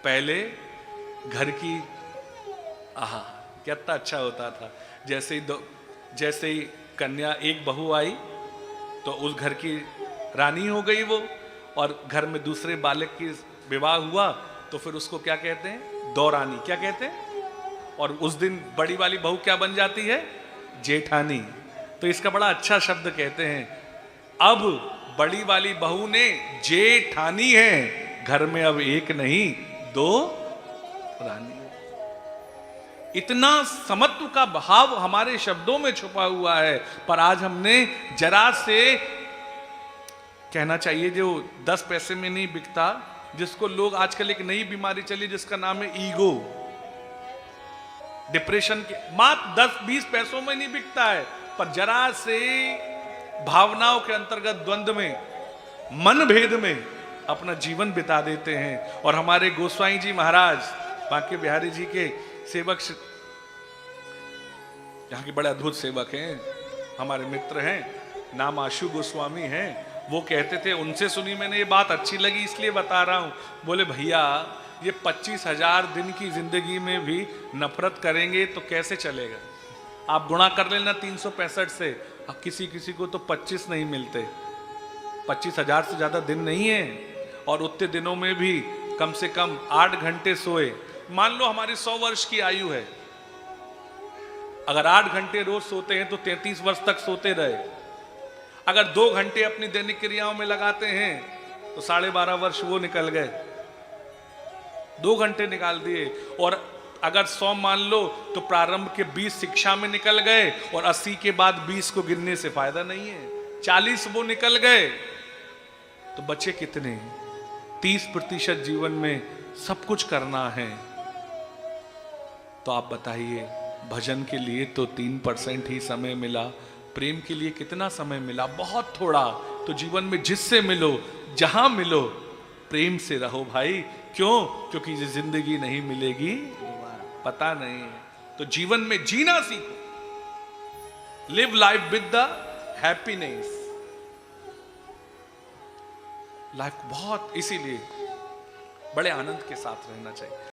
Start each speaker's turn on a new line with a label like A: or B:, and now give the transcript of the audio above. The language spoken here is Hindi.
A: पहले घर की आहा कितना अच्छा होता था। जैसे ही कन्या एक बहू आई तो उस घर की रानी हो गई वो, और घर में दूसरे बालक की विवाह हुआ तो फिर उसको क्या कहते हैं, दौरानी। क्या कहते हैं? और उस दिन बड़ी वाली बहू क्या बन जाती है, जेठानी। तो इसका बड़ा अच्छा शब्द कहते हैं, अब बड़ी वाली बहू ने जेठानी है, घर में अब एक नहीं दो रानी। इतना समत्व का भाव हमारे शब्दों में छुपा हुआ है, पर आज हमने जरा से, कहना चाहिए जो 10 पैसे में नहीं बिकता, जिसको लोग आजकल एक नई बीमारी चली जिसका नाम है ईगो, डिप्रेशन के, मात्र 10-20 पैसों में नहीं बिकता है, पर जरा से भावनाओं के अंतर्गत द्वंद्व में, मन भेद में अपना जीवन बिता देते हैं। और हमारे गोस्वामी जी महाराज बांके बिहारी जी के सेवक, यहाँ के बड़े अद्भुत सेवक हैं, हमारे मित्र हैं, नाम आशु गोस्वामी हैं। वो कहते थे, उनसे सुनी मैंने ये बात, अच्छी लगी इसलिए बता रहा हूं। बोले भैया ये 25,000 दिन की जिंदगी में भी नफरत करेंगे तो कैसे चलेगा? आप गुणा कर लेना 365 से, अब किसी किसी को तो 25 नहीं मिलते। 25,000 से ज्यादा दिन नहीं है, और उतने दिनों में भी कम से कम 8 घंटे सोए। मान लो हमारी 100 वर्ष की आयु है, अगर 8 घंटे रोज सोते हैं तो 33 वर्ष तक सोते रहे। अगर 2 घंटे अपनी दैनिक क्रियाओं में लगाते हैं तो 12.5 वर्ष वो निकल गए, 2 घंटे निकाल दिए। और अगर 100 मान लो तो प्रारंभ के 20 शिक्षा में निकल गए, और 80 के बाद 20 को गिनने से फायदा नहीं है, 40 वो निकल गए, तो बचे कितने? 30% जीवन में सब कुछ करना है। तो आप बताइए, भजन के लिए तो 3% ही समय मिला, प्रेम के लिए कितना समय मिला? बहुत थोड़ा। तो जीवन में जिससे मिलो, जहां मिलो, प्रेम से रहो भाई। क्यों? क्योंकि ये जिंदगी नहीं मिलेगी, पता नहीं है। तो जीवन में जीना सीखो, live life with the happiness. Life बहुत, इसीलिए बड़े आनंद के साथ रहना चाहिए।